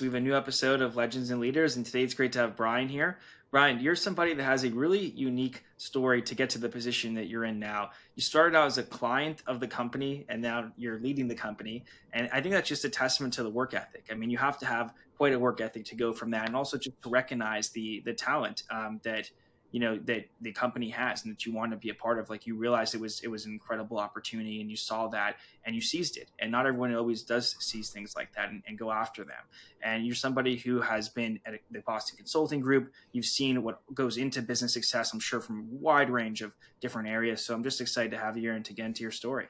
We have a new episode of Legends and Leaders, and today it's great to have Bryan here. Bryan, you're somebody that has a really unique story to get to the position that you're in now. You started out as a client of the company, and now you're leading the company. And I think that's just a testament to the work ethic. I mean, you have to have quite a work ethic to go from that, and also just to recognize the talent that that the company has and that you want to be a part of. Like, you realized it was an incredible opportunity, and you saw that and you seized it. And not everyone always does seize things like that and go after them. And you're somebody who has been at the Boston Consulting Group. You've seen what goes into business success, I'm sure, from a wide range of different areas. So I'm just excited to have you here and to get into your story.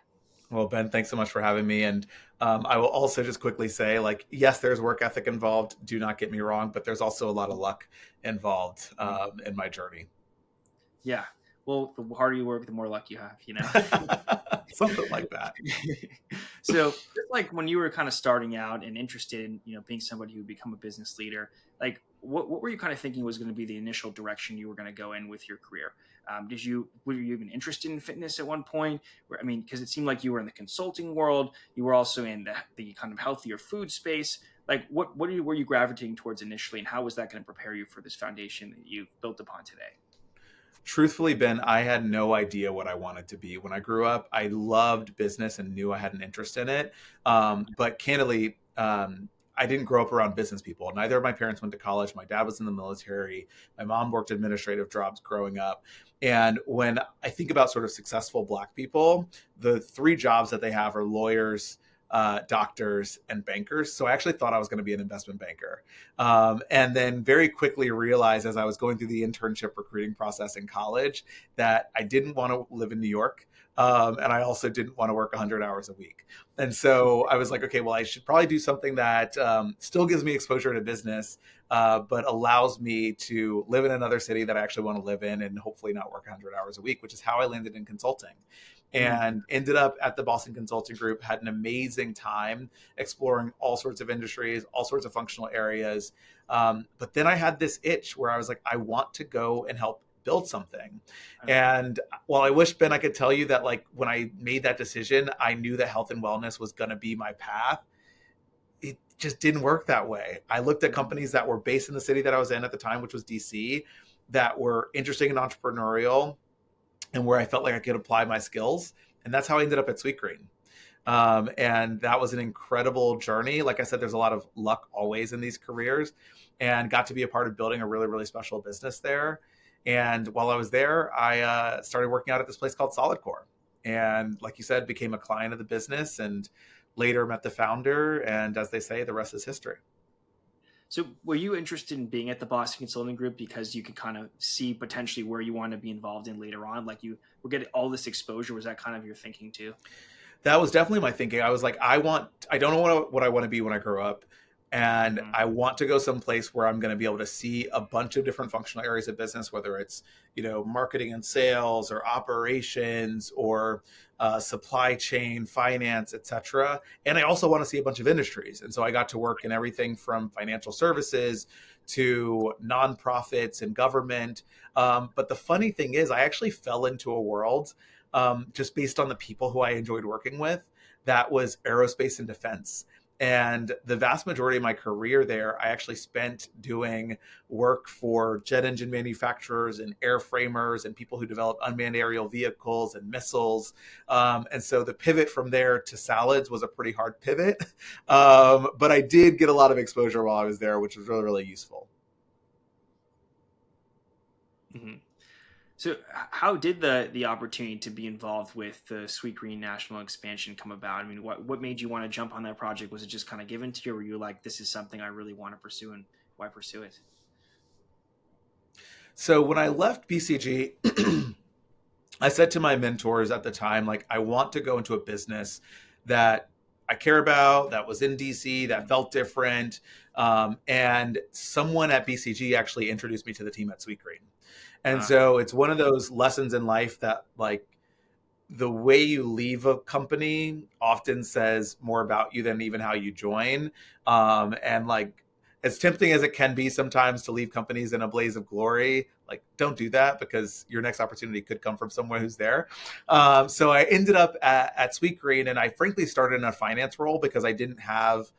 Well, Ben, thanks so much for having me. And I will also just quickly say, like, yes, there's work ethic involved. Do not get me wrong, but there's also a lot of luck involved in my journey. Yeah. Well, the harder you work, the more luck you have. Something like that. So just like when you were kind of starting out and interested in, being somebody who would become a business leader, like what were you kind of thinking was going to be the initial direction you were going to go in with your career? Were you even interested in fitness at one point? I mean, because it seemed like you were in the consulting world, you were also in the kind of healthier food space. Like were you gravitating towards initially, and how was that going to prepare you for this foundation that you've built upon today? Truthfully, Ben, I had no idea what I wanted to be. When I grew up, I loved business and knew I had an interest in it. But candidly, I didn't grow up around business people. Neither of my parents went to college. My dad was in the military. My mom worked administrative jobs growing up. And when I think about sort of successful Black people, the three jobs that they have are lawyers, doctors, and bankers. So I actually thought I was going to be an investment banker. And then very quickly realized as I was going through the internship recruiting process in college that I didn't want to live in New York. And I also didn't want to work 100 hours a week. And so I was like, okay, well, I should probably do something that still gives me exposure to business, but allows me to live in another city that I actually want to live in and hopefully not work 100 hours a week, which is how I landed in consulting Mm. and ended up at the Boston Consulting Group, had an amazing time exploring all sorts of industries, all sorts of functional areas. But then I had this itch where I was like, I want to go and help build something. And while I wish, Ben, I could tell you that like when I made that decision, I knew that health and wellness was going to be my path. It just didn't work that way. I looked at companies that were based in the city that I was in at the time, which was DC, that were interesting and entrepreneurial and where I felt like I could apply my skills. And that's how I ended up at Sweetgreen. And that was an incredible journey. Like I said, there's a lot of luck always in these careers, and got to be a part of building a really, really special business there. And while I was there, I started working out at this place called Solidcore. And like you said, became a client of the business and later met the founder. And as they say, the rest is history. So were you interested in being at the Boston Consulting Group because you could kind of see potentially where you want to be involved in later on? Like, you were getting all this exposure. Was that kind of your thinking too? That was definitely my thinking. I was like, I don't know what I want to be when I grow up. And Hmm. I want to go someplace where I'm going to be able to see a bunch of different functional areas of business, whether it's, marketing and sales or operations or supply chain, finance, etc. And I also want to see a bunch of industries. And so I got to work in everything from financial services to nonprofits and government. But the funny thing is, I actually fell into a world just based on the people who I enjoyed working with, that was aerospace and defense. And the vast majority of my career there, I actually spent doing work for jet engine manufacturers and airframers and people who develop unmanned aerial vehicles and missiles. And so the pivot from there to salads was a pretty hard pivot. But I did get a lot of exposure while I was there, which was really, really useful. Hmm. So how did the opportunity to be involved with the Sweet Green National expansion come about? I mean, what made you want to jump on that project? Was it just kind of given to you, or were you like, this is something I really want to pursue, and why pursue it? So when I left BCG, I said to my mentors at the time, like, I want to go into a business that I care about, that was in DC, that felt different. And someone at BCG actually introduced me to the team at Sweetgreen. And Uh, so it's one of those lessons in life that, like, the way you leave a company often says more about you than even how you join. And like, as tempting as it can be sometimes to leave companies in a blaze of glory, like, don't do that because your next opportunity could come from someone who's there. So I ended up at Sweetgreen, and I frankly started in a finance role because I didn't have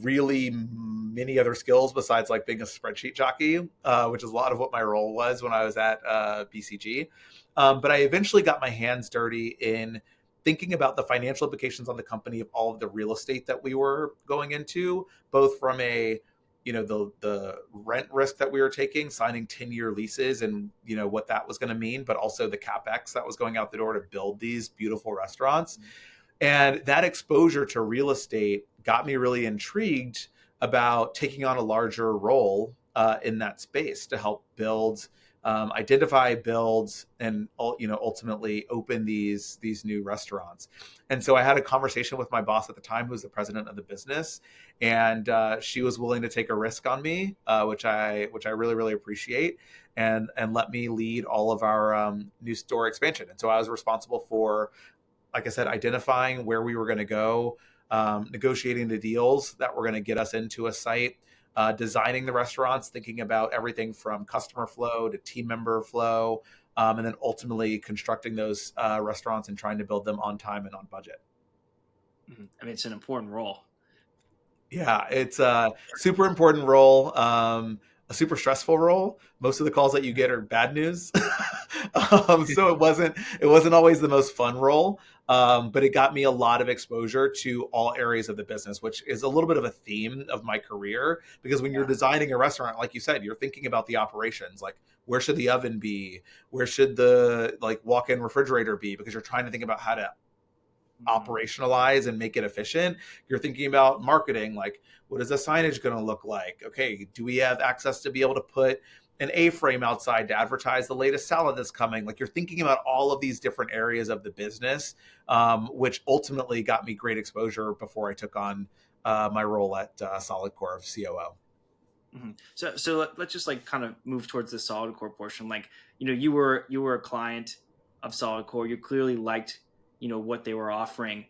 really many other skills besides like being a spreadsheet jockey, which is a lot of what my role was when I was at BCG. But I eventually got my hands dirty in thinking about the financial implications on the company of all of the real estate that we were going into, both from a the rent risk that we were taking, signing 10-year leases, and what that was going to mean, but also the capex that was going out the door to build these beautiful restaurants. And that exposure to real estate got me really intrigued about taking on a larger role in that space to help build, identify, build, and ultimately open these new restaurants. And so I had a conversation with my boss at the time, who was the president of the business, and she was willing to take a risk on me, which I really really appreciate, and let me lead all of our new store expansion. And so I was responsible for, like I said, identifying where we were going to go, negotiating the deals that were going to get us into a site, designing the restaurants, thinking about everything from customer flow to team member flow, and then ultimately constructing those restaurants and trying to build them on time and on budget. I mean, it's an important role. Yeah, it's a super important role, a super stressful role. Most of the calls that you get are bad news, so it wasn't always the most fun role. But it got me a lot of exposure to all areas of the business, which is a little bit of a theme of my career. Because when you're Yeah. designing a restaurant, like you said, you're thinking about the operations, like where should the oven be, where should the like walk-in refrigerator be, because you're trying to think about how to Mhm. operationalize and make it efficient. You're thinking about marketing, like what is the signage going to look like? Okay, do we have access to be able to put an A-frame outside to advertise the latest salad that's coming? Like you're thinking about all of these different areas of the business, which ultimately got me great exposure before I took on my role at solidcore of COO. So let's just like kind of move towards the solid core portion. Like, you were a client of solid core. You clearly liked, what they were offering.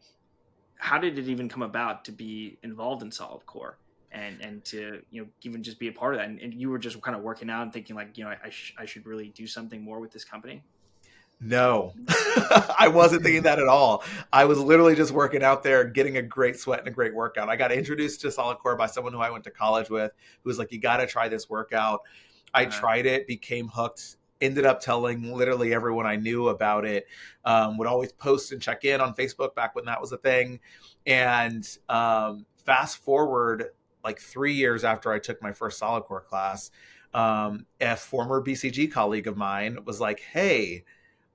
How did it even come about to be involved in solid core and to, even just be a part of that? And you were just kind of working out and thinking like, I should really do something more with this company. No, I wasn't thinking that at all. I was literally just working out there, getting a great sweat and a great workout. I got introduced to solid core by someone who I went to college with, who was like, "You got to try this workout." I Uh, tried it, became hooked, ended up telling literally everyone I knew about it. Would always post and check in on Facebook back when that was a thing. And fast forward like 3 years after I took my first solid core class, a former BCG colleague of mine was like, "Hey,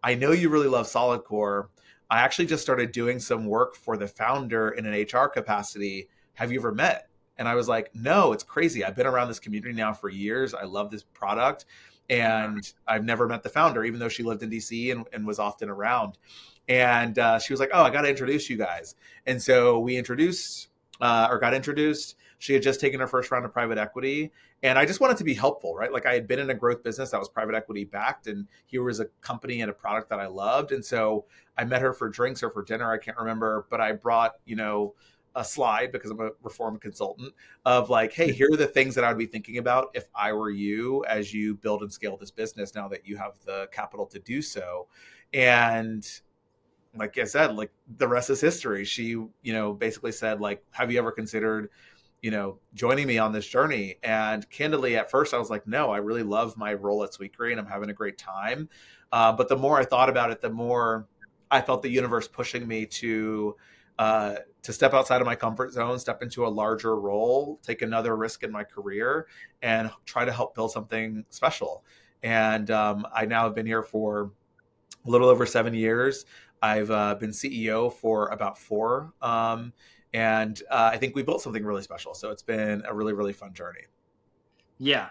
I know you really love solid core. I actually just started doing some work for the founder in an HR capacity. Have you ever met?" And I was like, "No, it's crazy. I've been around this community now for years. I love this product. uh, And I've never met the founder, even though she lived in DC and was often around." And she was like, "Oh, I got to introduce you guys." And so we introduced, or got introduced. She had just taken her first round of private equity. And I just wanted to be helpful, right? Like I had been in a growth business that was private equity backed, and here was a company and a product that I loved. And so I met her for drinks or for dinner, I can't remember, but I brought, a slide, because I'm a reform consultant, of like, "Hey, here are the things that I would be thinking about if I were you as you build and scale this business now that you have the capital to do so." And like I said, like the rest is history. She, basically said, like, "Have you ever considered, joining me on this journey?" And candidly, at first I was like, "No, I really love my role at Sweetgreen. I'm having a great time." But the more I thought about it, the more I felt the universe pushing me to step outside of my comfort zone, step into a larger role, take another risk in my career, and try to help build something special. And I now have been here for a little over 7 years. I've been CEO for about four. And I think we built something really special. So it's been a really, really fun journey. yeah,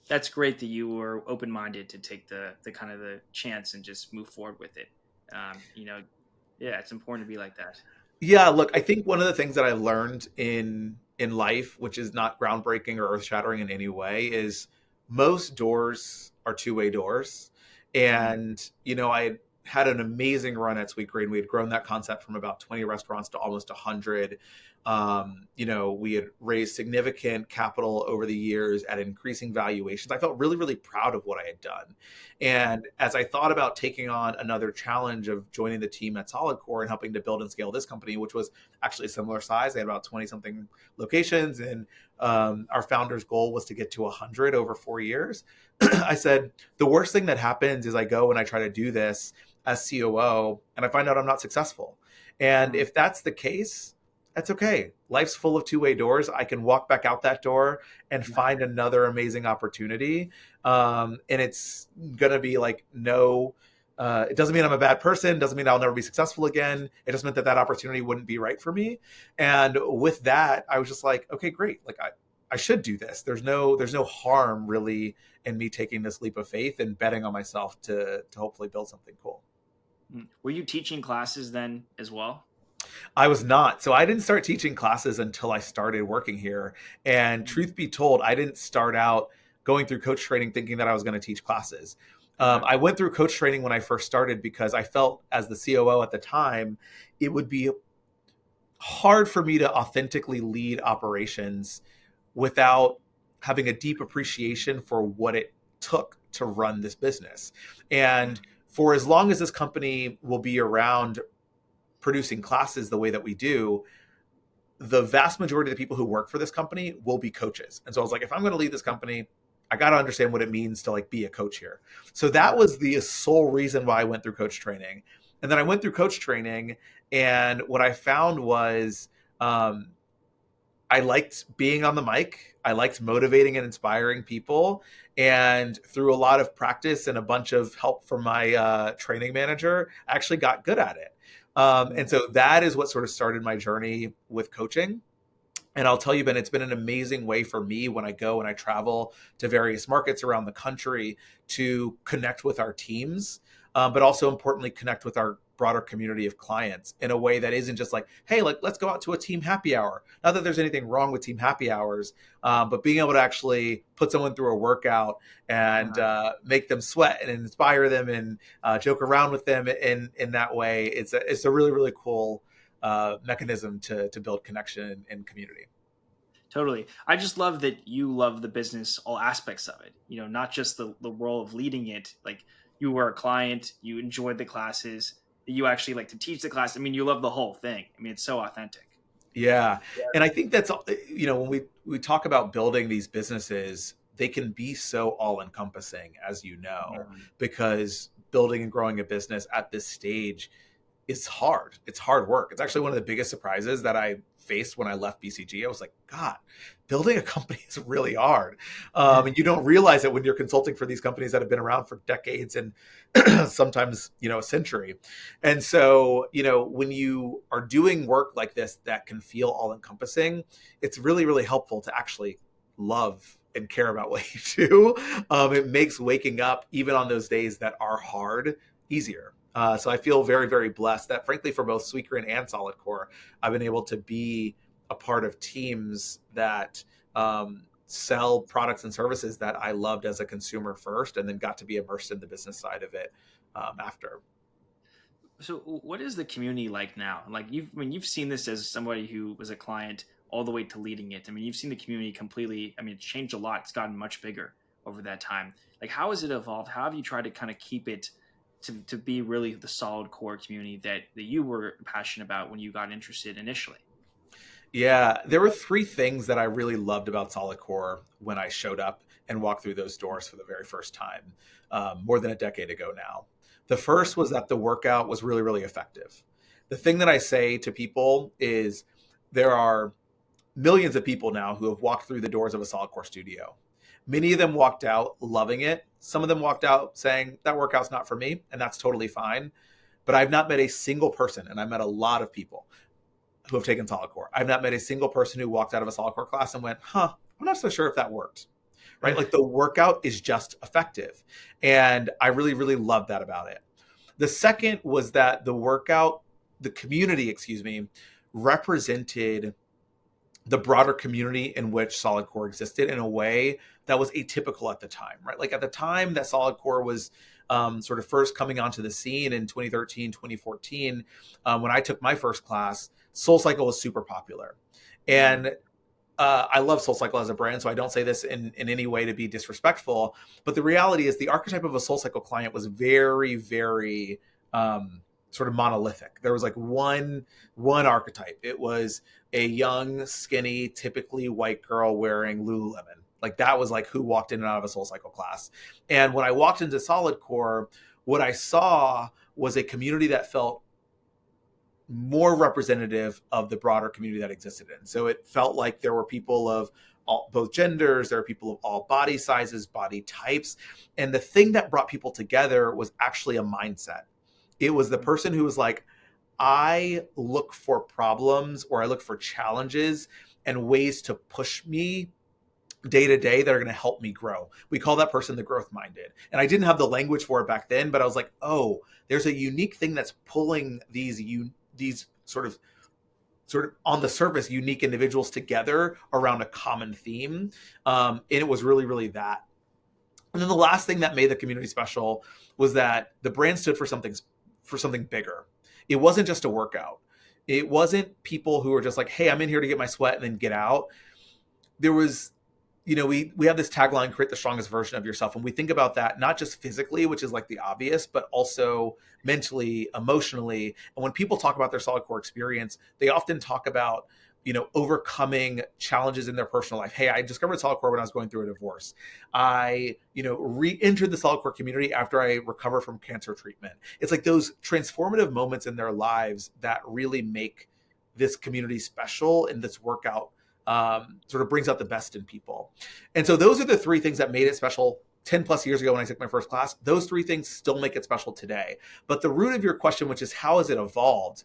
that's great that you were open minded to take the kind of the chance and just move forward with it. Yeah, it's important to be like that. Yeah, look, I think one of the things that I learned in life, which is not groundbreaking or earth shattering in any way, is most doors are two-way doors. Mhm. And I had an amazing run at Sweetgreen. We had grown that concept from about 20 restaurants to almost 100. We had raised significant capital over the years at increasing valuations. I felt really, really proud of what I had done. And as I thought about taking on another challenge of joining the team at solidcore and helping to build and scale this company, which was actually a similar size, they had about 20 something locations. And our founder's goal was to get to 100 over 4 years. I said, the worst thing that happens is I go and I try to do this as COO and I find out I'm not successful. And if that's the case, that's okay. Life's full of two-way doors. I can walk back out that door and find another amazing opportunity. And it's going to be like, no, it doesn't mean I'm a bad person. Doesn't mean I'll never be successful again. It just meant that that opportunity wouldn't be right for me. And with that, I was just like, okay, great. Like I should do this. There's no harm really in me taking this leap of faith and betting on myself to hopefully build something cool. Were you teaching classes then as well? I was not. So I didn't start teaching classes until I started working here. And truth be told, I didn't start out going through coach training thinking that I was going to teach classes. I went through coach training when I first started because I felt as the COO at the time, it would be hard for me to authentically lead operations without having a deep appreciation for what it took to run this business. And for as long as this company will be around producing classes the way that we do, the vast majority of the people who work for this company will be coaches. And so I was like, if I'm going to lead this company, I got to understand what it means to like be a coach here. So that was the sole reason why I went through coach training. And then I went through coach training, and what I found was I liked being on the mic. I liked motivating and inspiring people. And through a lot of practice and a bunch of help from my training manager, I actually got good at it. And so that is what sort of started my journey with coaching. And I'll tell you, Ben, it's been an amazing way for me when I go and I travel to various markets around the country to connect with our teams, but also importantly, connect with our broader community of clients in a way that isn't just like, hey, let's go out to a team happy hour. Not that there's anything wrong with team happy hours, but being able to actually put someone through a workout and make them sweat and inspire them and joke around with them in that way, it's a really, really cool mechanism to build connection and community. Totally. I just love that you love the business, all aspects of it, not just the role of leading it. Like you were a client, you enjoyed the classes, you actually like to teach the class. I mean, you love the whole thing. I mean, it's so authentic. Yeah. And I think that's, when we talk about building these businesses, they can be so all encompassing, as you know, because building and growing a business at this stage is hard. It's hard work. It's actually one of the biggest surprises that I faced when I left BCG. I was like, God, building a company is really hard. And you don't realize it when you're consulting for these companies that have been around for decades and sometimes, a century. And so, when you are doing work like this that can feel all encompassing, it's really, really helpful to actually love and care about what you do. It makes waking up, even on those days that are hard, easier. So I feel very, very blessed that, frankly, for both Sweetgreen and solidcore, I've been able to be a part of teams that sell products and services that I loved as a consumer first, and then got to be immersed in the business side of it after. So what is the community like now? Like you've seen this as somebody who was a client all the way to leading it. I mean, you've seen the community completely. I mean, it's changed a lot. It's gotten much bigger over that time. Like, how has it evolved? How have you tried to kind of keep it to be really the solid core community that you were passionate about when you got interested initially? Yeah, there were three things that I really loved about solidcore when I showed up and walked through those doors for the very first time, more than a decade ago now. The first was that the workout was really, really effective. The thing that I say to people is there are millions of people now who have walked through the doors of a solidcore studio. Many of them walked out loving it. Some of them walked out saying that workout's not for me, and that's totally fine. But I've not met a single person, and I've met a lot of people who have taken solidcore. I've not met a single person who walked out of a solidcore class and went, I'm not so sure if that worked. Right? Like the workout is just effective. And I really, really loved that about it. The second was that the community, represented the broader community in which solidcore existed in a way that was atypical at the time, right? Like at the time that solidcore was sort of first coming onto the scene in 2013, 2014, when I took my first class, SoulCycle was super popular. Mm, And I love SoulCycle as a brand, so I don't say this in any way to be disrespectful. But the reality is, the archetype of a SoulCycle client was very, very sort of monolithic. There was like one archetype. It was a young, skinny, typically white girl wearing Lululemon. Like that was like who walked in and out of a SoulCycle class. And when I walked into solidcore, what I saw was a community that felt more representative of the broader community that existed in. So it felt like there were people of both genders, there are people of all body sizes, body types. And the thing that brought people together was actually a mindset. It was the mm, person who was like, I look for problems or I look for challenges and ways to push me day to day that are going to help me grow. We call that person the growth minded. And I didn't have the language for it back then, but I was like, oh, there's a unique thing that's pulling these sort of on the surface unique individuals together around a common theme. And it was really, really that. And then the last thing that made the community special was that the brand stood for something bigger. It wasn't just a workout. It wasn't people who were just like, hey, I'm in here to get my sweat and then get out. There was, we have this tagline, create the strongest version of yourself. And we think about that not just physically, which is like the obvious, but also mentally, emotionally. And when people talk about their solid core experience, they often talk about, overcoming challenges in their personal life. Hey, I discovered solid core when I was going through a divorce. I, re-entered the solid core community after I recovered from cancer treatment. It's like those transformative moments in their lives that really make this community special and this workout sort of brings out the best in people. And so those are the three things that made it special 10 plus years ago when I took my first class. Those three things still make it special today. But the root of your question, which is how has it evolved,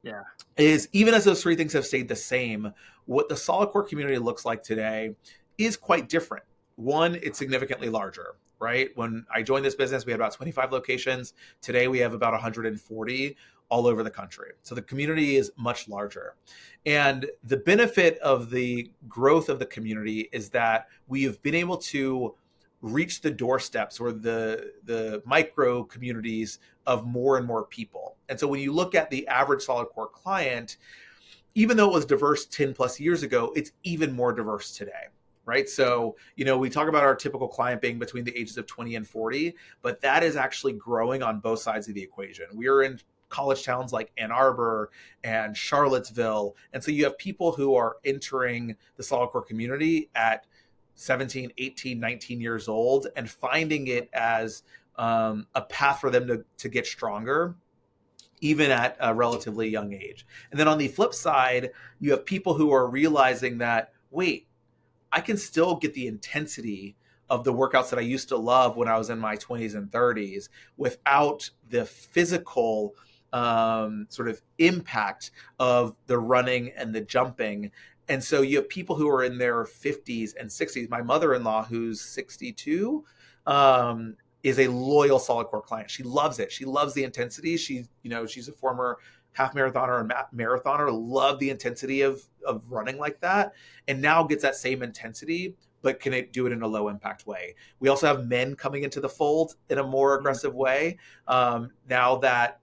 yeah. is even as those three things have stayed the same, what the solid core community looks like today is quite different. One, it's significantly larger, right? When I joined this business, we had about 25 locations. Today, we have about 140 all over the country. So the community is much larger. And the benefit of the growth of the community is that we have been able to reach the doorsteps or the micro communities of more and more people. And so when you look at the average solid core client, even though it was diverse 10 plus years ago, it's even more diverse today. Right. So, we talk about our typical client being between the ages of 20 and 40, but that is actually growing on both sides of the equation. We are in college towns like Ann Arbor and Charlottesville. And so you have people who are entering the solid core community at 17, 18, 19 years old and finding it as a path for them to get stronger even at a relatively young age. And then on the flip side, you have people who are realizing that, wait, I can still get the intensity of the workouts that I used to love when I was in my 20s and 30s without the physical sort of impact of the running and the jumping. And so you have people who are in their 50s and 60s. My mother-in-law, who's 62, is a loyal solid core client. She loves it. She loves the intensity. She's a former half marathoner and marathoner, loved the intensity of running like that, and now gets that same intensity, but can it do it in a low impact way. We also have men coming into the fold in a more Mm, aggressive way. Now that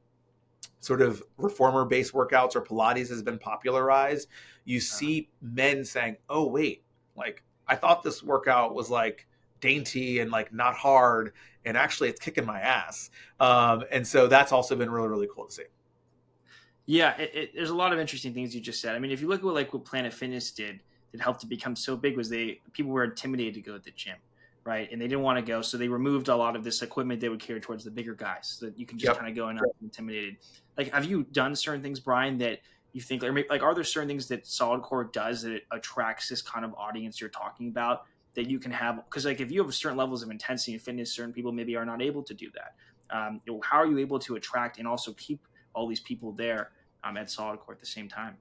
sort of reformer based workouts or Pilates has been popularized, you uh, see men saying, oh, wait, like I thought this workout was like dainty and like not hard. And actually it's kicking my ass. And so that's also been really, really cool to see. yeah, there's a lot of interesting things you just said. I mean, if you look at what Planet Fitness did that helped to become so big was people were intimidated to go to the gym, right? And they didn't want to go, so they removed a lot of this equipment they would carry towards the bigger guys, so that you can just Yep. kind of go and not be intimidated. Like, have you done certain things, Brian, that you think, like, are there certain things that Solid Core does that it attracts this kind of audience you're talking about that you can have? Because like, if you have certain levels of intensity and fitness, certain people maybe are not able to do that. How are you able to attract and also keep all these people there at Solid Core at the same time?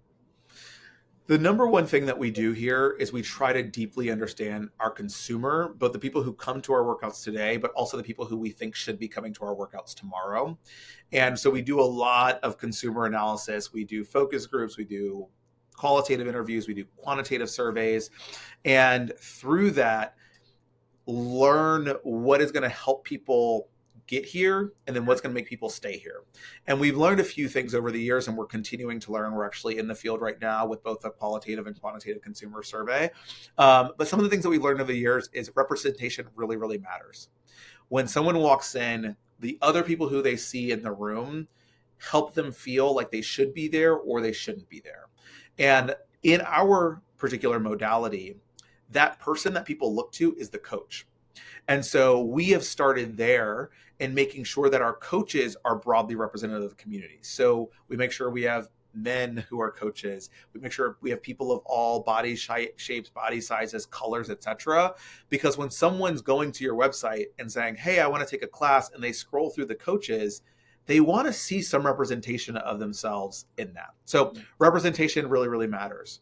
The number one thing that we do here is we try to deeply understand our consumer, both the people who come to our workouts today, but also the people who we think should be coming to our workouts tomorrow. And so we do a lot of consumer analysis. We do focus groups, we do qualitative interviews, we do quantitative surveys. And through that, learn what is going to help people get here and then what's going to make people stay here. And we've learned a few things over the years, and we're continuing to learn. We're actually in the field right now with both a qualitative and quantitative consumer survey. But some of the things that we've learned over the years is representation really, really matters. When someone walks in, the other people who they see in the room help them feel like they should be there or they shouldn't be there. And in our particular modality, that person that people look to is the coach. And so we have started there in making sure that our coaches are broadly representative of the community. So we make sure we have men who are coaches. We make sure we have people of all body shapes, body sizes, colors, etc. Because when someone's going to your website and saying, "Hey, I want to take a class," and they scroll through the coaches, they want to see some representation of themselves in that. So representation really, really matters.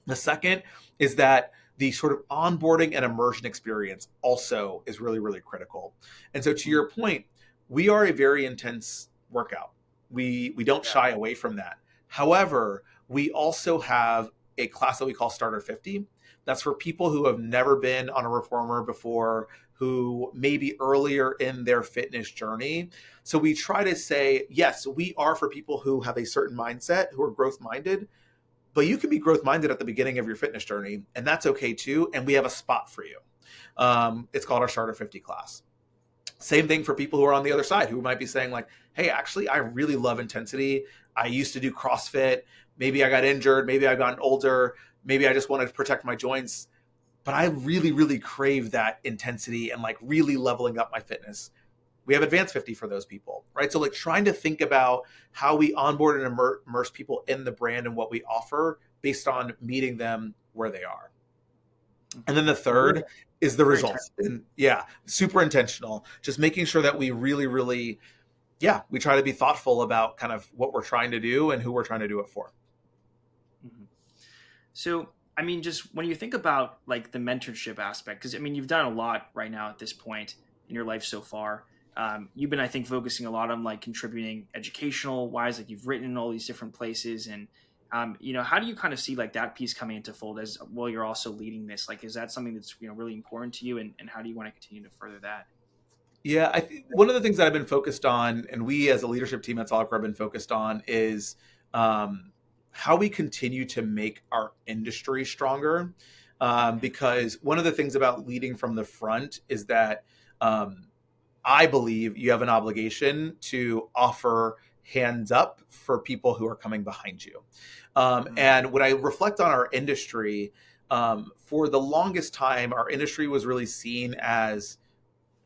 The second is that the sort of onboarding and immersion experience also is really, really critical. And so to your point, we are a very intense workout. We don't shy away from that. However, we also have a class that we call Starter 50. That's for people who have never been on a reformer before, who may be earlier in their fitness journey. So we try to say, yes, we are for people who have a certain mindset, who are growth minded, but you can be growth minded at the beginning of your fitness journey, and that's okay too. And we have a spot for you. It's called our Starter 50 class. Same thing for people who are on the other side, who might be saying like, "Hey, actually, I really love intensity. I used to do CrossFit. Maybe I got injured. Maybe I've gotten older. Maybe I just want to protect my joints. But I really, really crave that intensity and like really leveling up my fitness." We have Advanced 50 for those people, right? So like trying to think about how we onboard and immerse people in the brand and what we offer based on meeting them where they are. And then the third is the results. And yeah, super intentional. Just making sure that we really, really, we try to be thoughtful about kind of what we're trying to do and who we're trying to do it for. Mm-hmm. So, I mean, just when you think about like the mentorship aspect, because I mean, you've done a lot right now at this point in your life so far. You've been, I think, focusing a lot on like contributing educational wise, like you've written in all these different places. And, how do you kind of see like that piece coming into fold as well? You're also leading this, like, is that something that's, really important to you? And how do you want to continue to further that? Yeah, I think one of the things that I've been focused on, and we as a leadership team at solidcore have been focused on, is how we continue to make our industry stronger. Because one of the things about leading from the front is that I believe you have an obligation to offer hands up for people who are coming behind you. And when I reflect on our industry, for the longest time, our industry was really seen as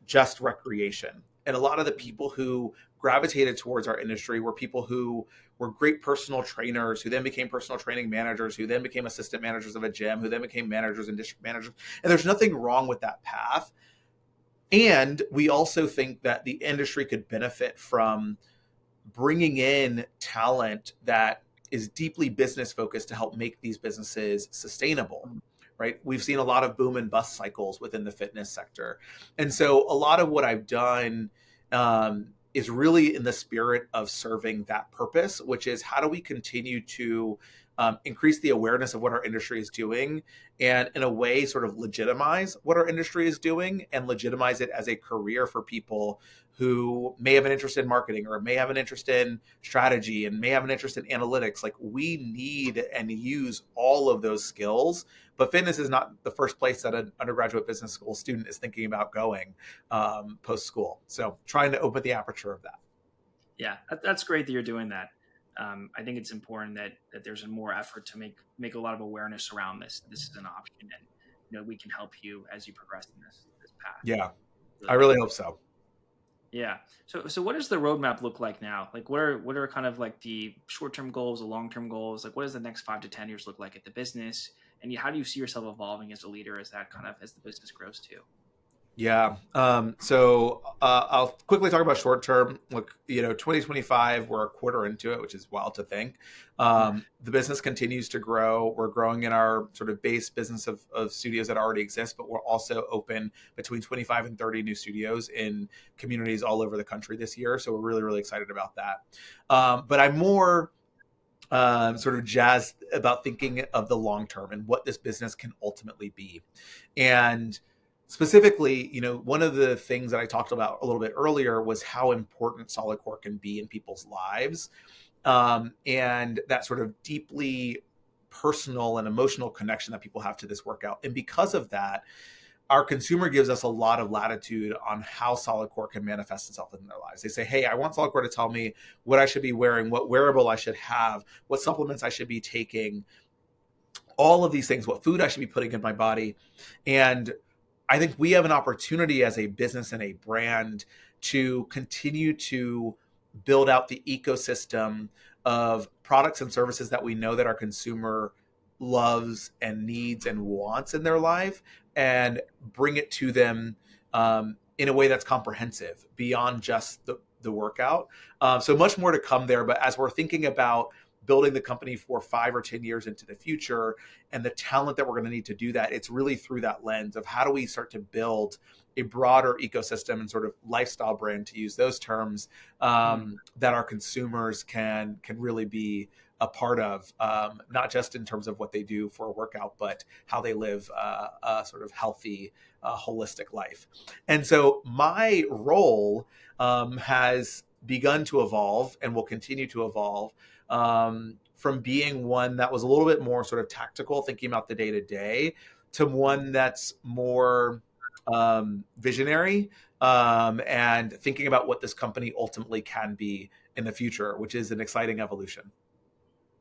just recreation. And a lot of the people who gravitated towards our industry were people who were great personal trainers, who then became personal training managers, who then became assistant managers of a gym, who then became managers and district managers. And there's nothing wrong with that path. And we also think that the industry could benefit from bringing in talent that is deeply business focused to help make these businesses sustainable. Right? We've seen a lot of boom and bust cycles within the fitness sector. And so a lot of what I've done is really in the spirit of serving that purpose, which is how do we continue to increase the awareness of what our industry is doing and in a way sort of legitimize what our industry is doing and legitimize it as a career for people who may have an interest in marketing or may have an interest in strategy and may have an interest in analytics. Like we need and use all of those skills, but fitness is not the first place that an undergraduate business school student is thinking about going post school. So trying to open the aperture of that. Yeah, that's great that you're doing that. I think it's important that there's a more effort to make a lot of awareness around this. This is an option, and we can help you as you progress in this path. Yeah, I really hope so. Yeah. So what does the roadmap look like now? Like, what are kind of like the short term goals, the long term goals? Like, what does the next 5 to 10 years look like at the business? And how do you see yourself evolving as a leader as the business grows too? Yeah. So I'll quickly talk about short term. Look, 2025, we're a quarter into it, which is wild to think. The business continues to grow. We're growing in our sort of base business of studios that already exist, but we're also open between 25 and 30 new studios in communities all over the country this year. So we're really, really excited about that. But I'm more sort of jazzed about thinking of the long term and what this business can ultimately be. And Specifically, one of the things that I talked about a little bit earlier was how important solid core can be in people's lives, and that sort of deeply personal and emotional connection that people have to this workout. And because of that, our consumer gives us a lot of latitude on how solid core can manifest itself in their lives. They say, hey, I want solid core to tell me what I should be wearing, what wearable I should have, what supplements I should be taking, all of these things, what food I should be putting in my body. And I think we have an opportunity as a business and a brand to continue to build out the ecosystem of products and services that we know that our consumer loves and needs and wants in their life, and bring it to them in a way that's comprehensive beyond just the workout. So much more to come there. But as we're thinking about building the company for 5 or 10 years into the future and the talent that we're going to need to do that, it's really through that lens of how do we start to build a broader ecosystem and sort of lifestyle brand, to use those terms, Mm, that our consumers can really be a part of, not just in terms of what they do for a workout, but how they live a sort of healthy, holistic life. And so my role has begun to evolve and will continue to evolve, from being one that was a little bit more sort of tactical, thinking about the day to day, to one that's more visionary, and thinking about what this company ultimately can be in the future, which is an exciting evolution.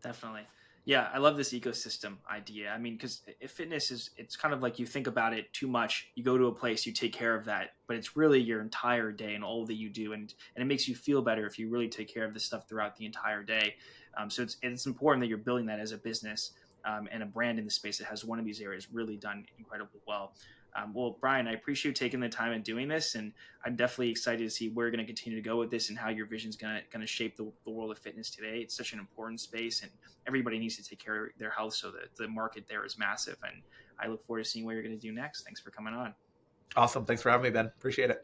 definitely. Yeah, I love this ecosystem idea. I mean, because if fitness is, it's kind of like you think about it too much. You go to a place, you take care of that, but it's really your entire day and all that you do, and it makes you feel better if you really take care of this stuff throughout the entire day. So it's important that you're building that as a business, and a brand in the space that has one of these areas really done incredibly well. Well, Bryan, I appreciate you taking the time and doing this, and I'm definitely excited to see where you're going to continue to go with this and how your vision is going to shape the world of fitness today. It's such an important space, and everybody needs to take care of their health, so that the market there is massive. And I look forward to seeing what you're going to do next. Thanks for coming on. Awesome. Thanks for having me, Ben. Appreciate it.